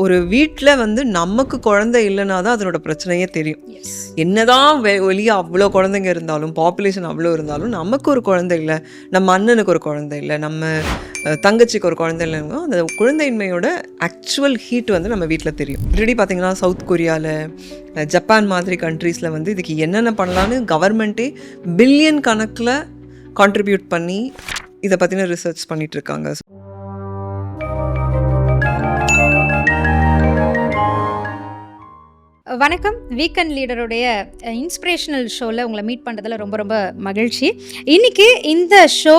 ஒரு வீட்டில் வந்து நமக்கு குழந்தை இல்லைனா தான் அதனோட பிரச்சனையே தெரியும். என்னதான் வெளியே அவ்வளோ குழந்தைங்க இருந்தாலும், பாப்புலேஷன் அவ்வளோ இருந்தாலும், நமக்கு ஒரு குழந்தை இல்லை, நம்ம அண்ணனுக்கு ஒரு குழந்தை இல்லை, நம்ம தங்கச்சிக்கு ஒரு குழந்தை இல்லைங்க, அந்த குழந்தையின்மையோட ஆக்சுவல் ஹீட் வந்து நம்ம வீட்டில் தெரியும். ஆல்ரெடி பார்த்தீங்கன்னா சவுத் கொரியாவில், ஜப்பான் மாதிரி கண்ட்ரீஸில் வந்து இதுக்கு என்னென்ன பண்ணலான்னு கவர்மெண்ட்டே பில்லியன் கணக்கில் கான்ட்ரிபியூட் பண்ணி இதை பற்றின ரிசர்ச் பண்ணிகிட்ருக்காங்க. வணக்கம். வீக்கெண்ட் லீடருடைய இன்ஸ்பிரேஷனல் ஷோவில் உங்களை மீட் பண்ணுறதுல ரொம்ப ரொம்ப மகிழ்ச்சி. இன்றைக்கி இந்த ஷோ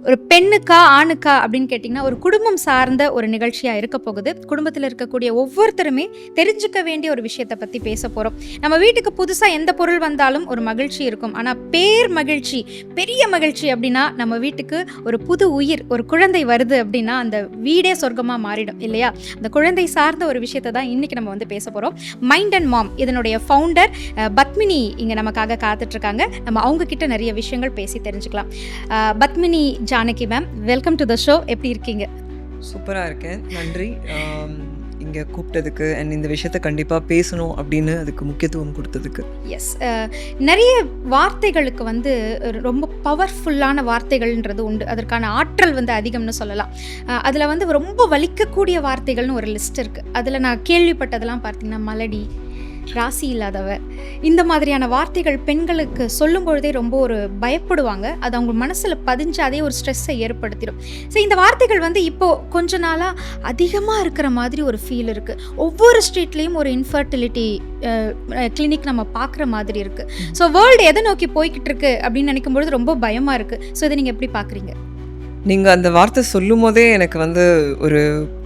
ஒரு பெண்ணுக்கா ஆணுக்கா அப்படின்னு கேட்டிங்கன்னா ஒரு குடும்பம் சார்ந்த ஒரு நிகழ்ச்சியாக இருக்க போகுது. குடும்பத்தில் இருக்கக்கூடிய ஒவ்வொருத்தருமே தெரிஞ்சுக்க வேண்டிய ஒரு விஷயத்தை பற்றி பேச போகிறோம். நம்ம வீட்டுக்கு புதுசாக எந்த பொருள் வந்தாலும் ஒரு மகிழ்ச்சி இருக்கும். ஆனால் பேர் மகிழ்ச்சி, பெரிய மகிழ்ச்சி அப்படின்னா நம்ம வீட்டுக்கு ஒரு புது உயிர், ஒரு குழந்தை வருது அப்படின்னா அந்த வீடே சொர்க்கமாக மாறிடும் இல்லையா? அந்த குழந்தை சார்ந்த ஒரு விஷயத்தை தான் இன்றைக்கி நம்ம வந்து பேச போகிறோம். மைண்ட் அண்ட் மாம் இதனுடைய ஃபவுண்டர் பத்மினி இங்கே நமக்காக காத்துட்ருக்காங்க. நம்ம அவங்க கிட்ட நிறைய விஷயங்கள் பேசி தெரிஞ்சுக்கலாம். Padmini Janaki ma'am, welcome to the show. எப்படி இருக்கீங்க? சூப்பராக இருக்கேன், நன்றி இங்கே கூப்பிட்டதுக்கு அண்ட் இந்த விஷயத்தை கண்டிப்பாக பேசணும் அப்படின்னு அதுக்கு முக்கியத்துவம் கொடுத்ததுக்கு. எஸ், நிறைய வார்த்தைகளுக்கு வந்து ரொம்ப பவர்ஃபுல்லான வார்த்தைகள்ன்றது உண்டு. அதற்கான ஆற்றல் வந்து அதிகம்னு சொல்லலாம். அதில் வந்து ரொம்ப வலிக்கக்கூடிய வார்த்தைகள்னு ஒரு லிஸ்ட் இருக்குது. அதில் நான் கேள்விப்பட்டதெல்லாம் பார்த்தீங்கன்னா மலடி, ராசி இல்லாதவ, இந்த மாதிரியான வார்த்தைகள் பெண்களுக்கு சொல்லும் பொழுதே ரொம்ப ஒரு பயப்படுவாங்க. அது அவங்க மனசில் பதிஞ்சாதே ஒரு ஸ்ட்ரெஸ்ஸை ஏற்படுத்திடும். ஸோ இந்த வார்த்தைகள் வந்து இப்போது கொஞ்ச நாளாக அதிகமாக இருக்கிற மாதிரி ஒரு ஃபீல் இருக்குது. ஒவ்வொரு ஸ்ட்ரீட்லேயும் ஒரு இன்ஃபர்டிலிட்டி கிளினிக் நம்ம பார்க்குற மாதிரி இருக்குது. ஸோ வேர்ல்டு எதை நோக்கி போய்கிட்டு இருக்கு அப்படின்னு நினைக்கும் பொழுது ரொம்ப பயமாக இருக்குது. ஸோ இதை நீங்கள் எப்படி பார்க்குறீங்க? நீங்கள் அந்த வார்த்தை சொல்லும் போதே எனக்கு வந்து ஒரு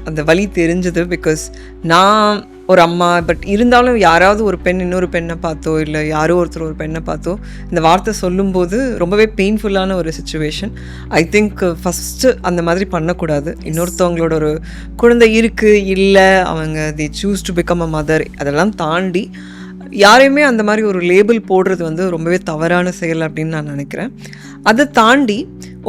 அந்த வலி தெரிஞ்சது. பிகாஸ் நான் ஒரு அம்மா, பட் இருந்தாலும் யாராவது ஒரு பெண் இன்னொரு பெண்ணை பார்த்தோ இல்லை யாரோ ஒருத்தர் ஒரு பெண்ணை பார்த்தோ இந்த வார்த்தை சொல்லும்போது ரொம்பவே பெயின்ஃபுல்லான ஒரு சுச்சுவேஷன். ஐ திங்க் ஃபஸ்ட்டு அந்த மாதிரி பண்ணக்கூடாது. இன்னொருத்தவங்களோட ஒரு குழந்தை இருக்குது இல்லை, அவங்க they choose to become a mother, அதெல்லாம் தாண்டி யாரையுமே அந்த மாதிரி ஒரு லேபிள் போடுறது வந்து ரொம்பவே தவறான செயல் அப்படின்னு நான் நினைக்கிறேன். அதை தாண்டி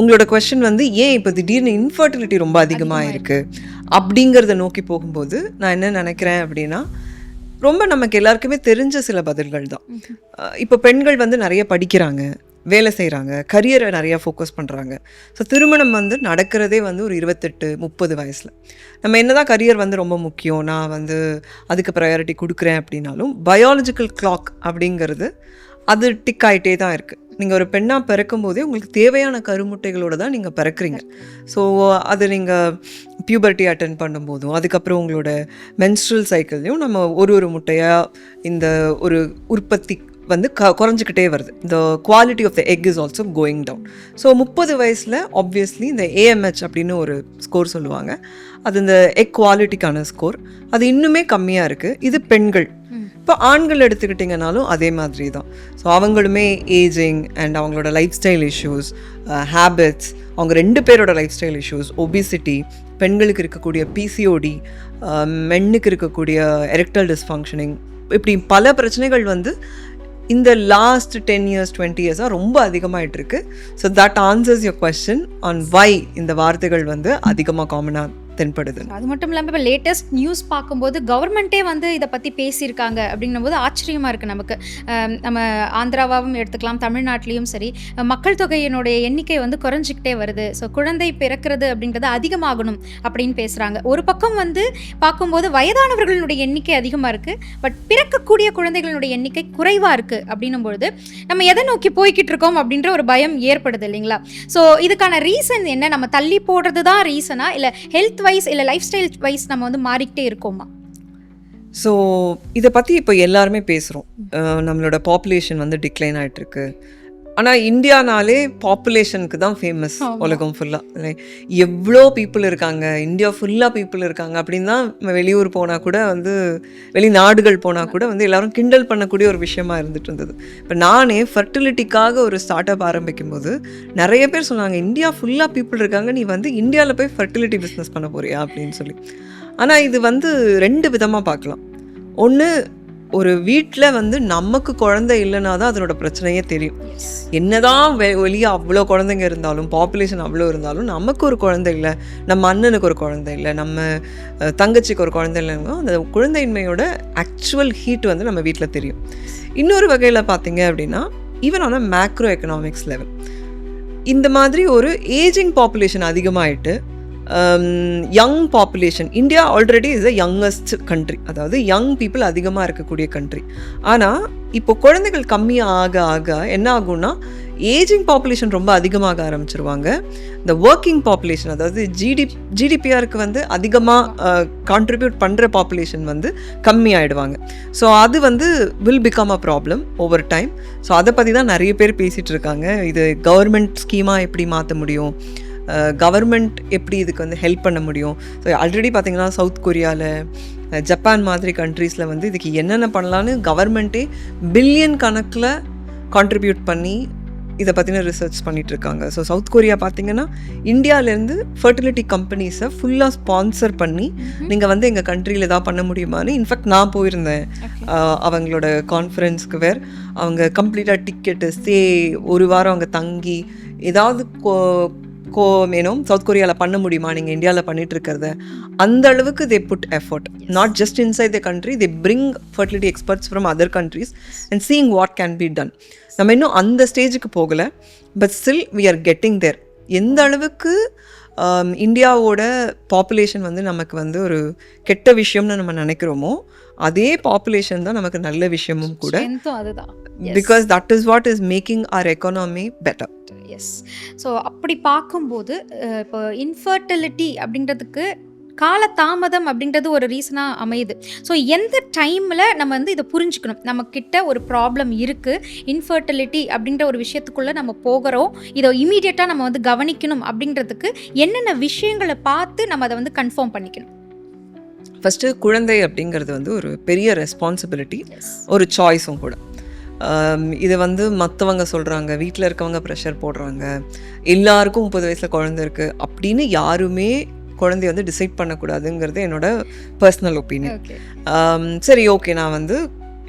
உங்களோட கொஸ்டின் வந்து ஏன் இப்போ திடீர்னு இன்ஃபர்டிலிட்டி ரொம்ப அதிகமாக இருக்குது அப்படிங்கிறத நோக்கி போகும்போது நான் என்ன நினைக்கிறேன் அப்படின்னா, ரொம்ப நமக்கு எல்லாருக்குமே தெரிஞ்ச சில பதில்கள் தான். இப்போ பெண்கள் வந்து நிறைய படிக்கிறாங்க, வேலை செய்கிறாங்க, கரியரை நிறையா ஃபோக்கஸ் பண்ணுறாங்க. ஸோ திருமணம் வந்து நடக்கிறதே வந்து ஒரு 28-30 வயசில். நம்ம என்ன தான் கரியர் வந்து ரொம்ப முக்கியம், நான் வந்து அதுக்கு ப்ரையாரிட்டி கொடுக்குறேன் அப்படின்னாலும் பயாலஜிக்கல் கிளாக் அப்படிங்கிறது அது டிக் ஆகிட்டே தான் இருக்குது. நீங்கள் ஒரு பெண்ணாக பிறக்கும் போதே உங்களுக்கு தேவையான கருமுட்டைகளோடு தான் நீங்கள் பிறக்கிறீங்க. ஸோ அது நீங்கள் பியூபர்ட்டி அட்டென்ட் பண்ணும்போதும் அதுக்கப்புறம் உங்களோட மென்ஸ்ட்ரல் சைக்கிள்லையும் நம்ம ஒரு முட்டையாக இந்த ஒரு உற்பத்தி வந்து குறைஞ்சிக்கிட்டே வருது. இந்த quality of the egg is also going down. So 30 வயசில் ஆப்வியஸ்லி இந்த AMH அப்படின்னு ஒரு ஸ்கோர் சொல்லுவாங்க, அது இந்த எக் குவாலிட்டிக்கான ஸ்கோர், அது இன்னுமே கம்மியாக இருக்குது. இது பெண்கள். இப்போ ஆண்கள் எடுத்துக்கிட்டிங்கனாலும் அதே மாதிரி தான். ஸோ அவங்களுமே ஏஜிங் அண்ட் அவங்களோட லைஃப் ஸ்டைல் இஷ்யூஸ், ஹேபிட்ஸ், அவங்க 2 பேரோட லைஃப் ஸ்டைல் இஷ்யூஸ், ஒபிசிட்டி, பெண்களுக்கு இருக்கக்கூடிய PCOD, மென்னுக்கு இருக்கக்கூடிய எரெக்டல் டிஸ்ஃபங்க்ஷனிங், இப்படி பல பிரச்சனைகள் வந்து இந்த லாஸ்ட் 10 years 20 yearsஸாக ரொம்ப அதிகமாகிட்டு இருக்கு. So that answers your question on why இந்த வார்த்தைகள் வந்து அதிகமாக காமனாக தென்படுது. அது மட்டும் இல்லாமல் இப்போ லேட்டஸ்ட் நியூஸ் பார்க்கும்போது கவர்மெண்ட்டே வந்து இதை பற்றி பேசியிருக்காங்க அப்படின்னும் போது ஆச்சரியமாக இருக்குது நமக்கு. நம்ம ஆந்திராவும் எடுத்துக்கலாம், தமிழ்நாட்டிலையும் சரி, மக்கள் தொகையினுடைய எண்ணிக்கை வந்து குறைஞ்சிக்கிட்டே வருது. ஸோ குழந்தை பிறக்கிறது அப்படின்றது அதிகமாகணும் அப்படின்னு பேசுகிறாங்க. ஒரு பக்கம் வந்து பார்க்கும்போது வயதானவர்களுடைய எண்ணிக்கை அதிகமாக இருக்குது, பட் பிறக்கக்கூடிய குழந்தைகளுடைய எண்ணிக்கை குறைவாக இருக்குது அப்படின்னும் பொழுது நம்ம எதை நோக்கி போய்கிட்டு இருக்கோம் அப்படின்ற ஒரு பயம் ஏற்படுது இல்லைங்களா? ஸோ இதுக்கான ரீசன் என்ன? நம்ம தள்ளி போடுறது தான் ரீசனா, இல்லை ஹெல்த் வைஸ் இல்லை லைஃப் ஸ்டைல் வைஸ் நம்ம வந்து மாறிக்கிட்டே இருக்கோமா? ஸோ இதை பற்றி இப்போ எல்லாருமே பேசுகிறோம். நம்மளோட பாப்புலேஷன் வந்து டிக்ளைன் ஆகிட்டுருக்கு. ஆனால் இந்தியானாலே பாப்புலேஷனுக்கு தான் ஃபேமஸ் உலகம் ஃபுல்லாக. எவ்வளோ பீப்புள் இருக்காங்க, இந்தியா ஃபுல்லாக பீப்புள் இருக்காங்க அப்படின்னு தான் வெளியூர் போனால் கூட வந்து வெளிநாடுகள் போனால் கூட வந்து எல்லோரும் கிண்டல் பண்ணக்கூடிய ஒரு விஷயமா இருந்துட்டு இருந்தது. இப்போ நானே ஃபர்டிலிட்டிக்காக ஒரு ஸ்டார்ட் அப் ஆரம்பிக்கும் போது நிறைய பேர் சொன்னாங்க, இந்தியா ஃபுல்லாக பீப்புள் இருக்காங்க, நீ வந்து இந்தியாவில் போய் ஃபர்டிலிட்டி பிஸ்னஸ் பண்ண போறியா அப்படின்னு சொல்லி. ஆனால் இது வந்து 2 விதமாக பார்க்கலாம். ஒன்று, ஒரு வீட்டில் வந்து நமக்கு குழந்தை இல்லைனா தான் அதனோட பிரச்சனையே தெரியும். என்னதான் வெளியே அவ்வளோ குழந்தைங்க இருந்தாலும், பாப்புலேஷன் அவ்வளோ இருந்தாலும், நமக்கு ஒரு குழந்தை இல்லை, நம்ம அண்ணனுக்கு ஒரு குழந்தை இல்லை, நம்ம தங்கச்சிக்கு ஒரு குழந்தை இல்லைன்னா அந்த குழந்தையின்மையோட ஆக்சுவல் ஹீட் வந்து நம்ம வீட்டில் தெரியும். இன்னொரு வகையில் பார்த்தீங்க அப்படின்னா, ஈவன் ஆன மேக்ரோ எக்கனாமிக்ஸ் லெவல், இந்த மாதிரி ஒரு ஏஜிங் பாப்புலேஷன் அதிகமாகிட்டு young population, India already is a youngest country, அதாவது யங் பீப்புள் அதிகமாக இருக்கக்கூடிய கண்ட்ரி. ஆனால் இப்போ குழந்தைகள் கம்மியாக ஆக ஆக என்ன ஆகும்னா, ஏஜிங் பாப்புலேஷன் ரொம்ப அதிகமாக ஆரம்பிச்சிருவாங்க. இந்த ஒர்க்கிங் பாப்புலேஷன், அதாவது ஜிடிபிஆருக்கு வந்து அதிகமாக கான்ட்ரிபியூட் பண்ணுற பாப்புலேஷன் வந்து கம்மி ஆகிடுவாங்க. ஸோ அது வந்து will become a problem over time. So அதை பற்றி தான் நிறைய பேர் பேசிகிட்டு இருக்காங்க. இது கவர்மெண்ட் ஸ்கீமாக எப்படி மாற்ற முடியும், கவர்மெண்ட் எப்படி இதுக்கு வந்து ஹெல்ப் பண்ண முடியும். ஸோ ஆல்ரெடி பார்த்திங்கன்னா சவுத் கொரியாவில், ஜப்பான் மாதிரி கண்ட்ரீஸில் வந்து இதுக்கு என்னென்ன பண்ணலான்னு கவர்மெண்ட்டே பில்லியன் கணக்கில் கான்ட்ரிபியூட் பண்ணி இதை பற்றின ரிசர்ச் பண்ணிகிட்ருக்காங்க. ஸோ சவுத் கொரியா பார்த்திங்கன்னா இந்தியாவிலேருந்து ஃபர்டிலிட்டி கம்பெனிஸை ஃபுல்லாக ஸ்பான்சர் பண்ணி நீங்கள் வந்து எங்கள் கண்ட்ரியில் எதாவது பண்ண முடியுமான்னு, இன்ஃபேக்ட் நான் போயிருந்தேன் அவங்களோட கான்ஃபரன்ஸ்க்கு. அவங்க கம்ப்ளீட்டாக டிக்கெட்டு, ஸ்டே, ஒரு வாரம் அங்கே தங்கி ஏதாவது மேனும் சவுத் கொரியாவில் பண்ண முடியுமா நீங்கள் இந்தியாவில் பண்ணிட்டு இருக்கிறத, அந்த அளவுக்கு they put effort, not just inside the country, they bring fertility experts from other countries and seeing what can be done. நம்ம இன்னும் அந்த ஸ்டேஜுக்கு போகலை, but still we are getting there. எந்த அளவுக்கு இந்தியாவோட பாப்புலேஷன் வந்து நமக்கு வந்து ஒரு கெட்ட விஷயம்னு நம்ம நினைக்கிறோமோ, அதே பாப்புலேஷன் தான் நமக்கு நல்ல விஷயமும் கூட. Because that is what is making our economy better. Yes. So அப்படி பார்க்கும்போது இப்போ இன்ஃபர்டிலிட்டி அப்படின்றதுக்கு காலதாமதம் அப்படின்றது ஒரு ரீசனாக அமையுது. ஸோ எந்த டைமில் நம்ம வந்து இதை புரிஞ்சுக்கணும், நம்மக்கிட்ட ஒரு ப்ராப்ளம் இருக்குது, இன்ஃபர்டிலிட்டி அப்படின்ற ஒரு விஷயத்துக்குள்ளே நம்ம போகிறோம், இதை இமீடியட்டாக நம்ம வந்து கவனிக்கணும் அப்படின்றதுக்கு என்னென்ன விஷயங்களை பார்த்து நம்ம அதை வந்து கன்ஃபார்ம் பண்ணிக்கணும்? ஃபஸ்ட்டு குழந்தை அப்படிங்கிறது வந்து ஒரு பெரிய ரெஸ்பான்சிபிலிட்டி, ஒரு சாய்ஸும் கூட. இதை வந்து மற்றவங்க சொல்கிறாங்க, வீட்டில் இருக்கவங்க ப்ரெஷர் போடுறாங்க, எல்லாருக்கும் 30 வயசில் குழந்தை இருக்குது அப்படின்னு யாருமே குழந்தைய வந்து டிசைட் பண்ணக்கூடாதுங்கிறது என்னோட பர்சனல் ஒப்பீனியன். சரி, ஓகே, நான் வந்து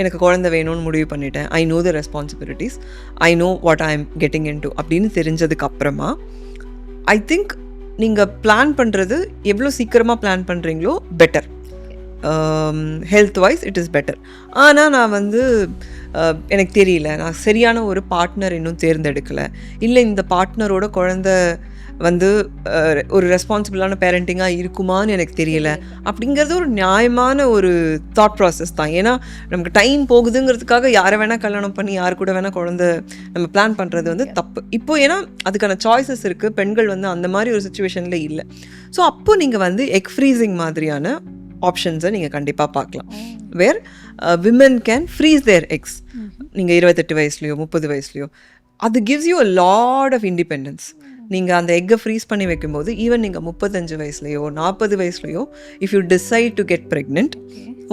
எனக்கு குழந்தை வேணும்னு முடிவு பண்ணிட்டேன், I know the responsibilities, I know what I am getting in to அப்படின்னு தெரிஞ்சதுக்கு அப்புறமா ஐ திங்க் நீங்கள் பிளான் பண்ணுறது எவ்வளோ சீக்கிரமாக பிளான் பண்ணுறீங்களோ better. Health wise it is better. ஆனால் நான் வந்து எனக்கு தெரியல, நான் சரியான ஒரு பார்ட்னர் இன்னும் தேர்ந்தெடுக்கலை, இல்லை இந்த பார்ட்னரோட குழந்தை வந்து ஒரு ரெஸ்பான்சிபிளான பேரண்டிங்காக இருக்குமான்னு எனக்கு தெரியல அப்படிங்கிறது ஒரு நியாயமான ஒரு தாட் ப்ராசஸ் தான். ஏன்னா நமக்கு டைம் போகுதுங்கிறதுக்காக யாரை வேணால் கல்யாணம் பண்ணி யார் கூட வேணால் குழந்தை நம்ம பிளான் பண்ணுறது வந்து தப்பு. இப்போது ஏன்னா அதுக்கான சாய்ஸஸ் இருக்குது, பெண்கள் வந்து அந்த மாதிரி ஒரு சுச்சுவேஷனில் இல்லை. ஸோ அப்போது நீங்கள் வந்து எக் ஃப்ரீசிங் மாதிரியான ஆப்ஷன்ஸை நீங்கள் கண்டிப்பாக பார்க்கலாம். Where women can freeze their eggs. நீங்கள் 28 வயசுலையோ 30 வயசுலையோ, அது gives you a lot of independence. நீங்கள் அந்த எக்கை ஃப்ரீஸ் பண்ணி வைக்கும்போது ஈவன் நீங்கள் 35 வயசுலையோ 40 வயசுலையோ if you decide to get pregnant,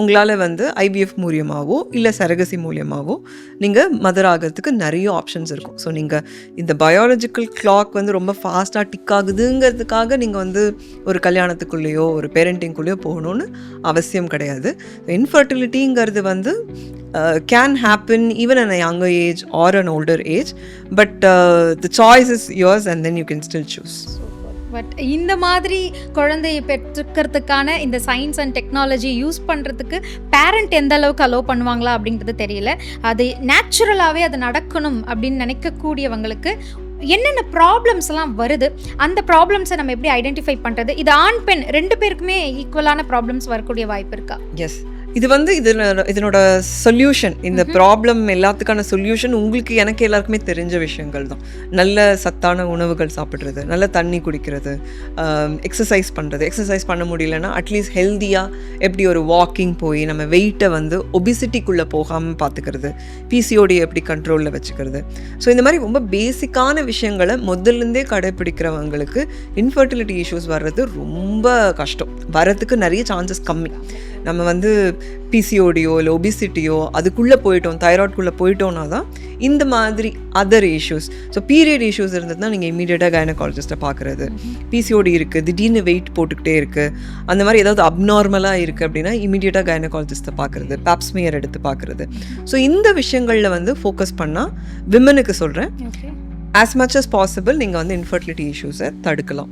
உங்களால் வந்து ஐவிஎஃப் மூலியமாகவோ இல்லை சரகசி மூலியமாகவோ நீங்கள் மதர் ஆகிறதுக்கு நிறைய ஆப்ஷன்ஸ் இருக்கும். ஸோ நீங்கள் இந்த பயாலஜிக்கல் கிளாக் வந்து ரொம்ப ஃபாஸ்ட்டாக டிக் ஆகுதுங்கிறதுக்காக நீங்கள் வந்து ஒரு கல்யாணத்துக்குள்ளேயோ ஒரு பேரண்டிங்குள்ளேயோ போகணுன்னு அவசியம் கிடையாது. இன்ஃபர்டிலிட்டிங்கிறது வந்து can happen even in a younger age or an older age, but the choice is yours and then you can still choose. But இந்த மாதிரி குழந்தையை பெற்றுக்கிறதுக்கான இந்த சயின்ஸ் அண்ட் டெக்னாலஜி யூஸ் பண்ணுறதுக்கு பேரண்ட் எந்த அளவுக்கு அலோவ் பண்ணுவாங்களா அப்படின்றது தெரியல. அது நேச்சுரலாகவே அது நடக்கணும் அப்படின்னு நினைக்கக்கூடியவங்களுக்கு என்னென்ன ப்ராப்ளம்ஸ்லாம் வருது, அந்த ப்ராப்ளம்ஸை நம்ம எப்படி ஐடென்டிஃபை பண்ணுறது, இது ஆண் பெண் 2 பேருக்குமே ஈக்குவலான ப்ராப்ளம்ஸ் வரக்கூடிய வாய்ப்பு இருக்கா? எஸ், இது வந்து இதனோட சொல்யூஷன், இந்த ப்ராப்ளம் எல்லாத்துக்கான சொல்யூஷன் உங்களுக்கு எனக்கு எல்லாருக்குமே தெரிஞ்ச விஷயங்கள் தான். நல்ல சத்தான உணவுகள் சாப்பிட்றது, நல்ல தண்ணி குடிக்கிறது, எக்ஸசைஸ் பண்ணுறது. எக்ஸசைஸ் பண்ண முடியலன்னா அட்லீஸ்ட் ஹெல்த்தியாக எப்படி ஒரு வாக்கிங் போய் நம்ம வெயிட்டை வந்து ஒபிசிட்டிக்குள்ளே போகாமல் பார்த்துக்கிறது, பிசிஓடி எப்படி கண்ட்ரோலில் வச்சுக்கிறது. ஸோ இந்த மாதிரி ரொம்ப பேசிக்கான விஷயங்களை முதல்லேருந்தே கடைப்பிடிக்கிறவங்களுக்கு இன்ஃபர்டிலிட்டி இஷ்யூஸ் வர்றது ரொம்ப கஷ்டம், வர்றதுக்கு நிறைய சான்சஸ் கம்மி. நம்ம வந்து பிசிஓடியோ இல்லை ஒபிசிட்டியோ அதுக்குள்ளே போயிட்டோம், தைராய்டுக்குள்ளே போயிட்டோன்னா தான் இந்த மாதிரி other issues. So period issues இருந்ததுன்னா நீங்கள் இமீடியட்டாக கைனகாலஜிஸ்ட்டை பார்க்குறது. பிசிஓடி இருக்குது, திடீர்னு வெயிட் போட்டுக்கிட்டே இருக்குது, அந்த மாதிரி ஏதாவது அப்நார்மலாக இருக்குது அப்படின்னா இமீடியட்டாக கைனகாலஜிஸ்ட்டை பார்க்குறது, பேப்ஸ்மியர் எடுத்து பார்க்குறது. ஸோ இந்த விஷயங்களில் வந்து ஃபோக்கஸ் பண்ணால் விமனுக்கு சொல்கிறேன், okay. as much as possible நீங்கள் வந்து இன்ஃபர்டிலிட்டி இஷ்யூஸை தடுக்கலாம்.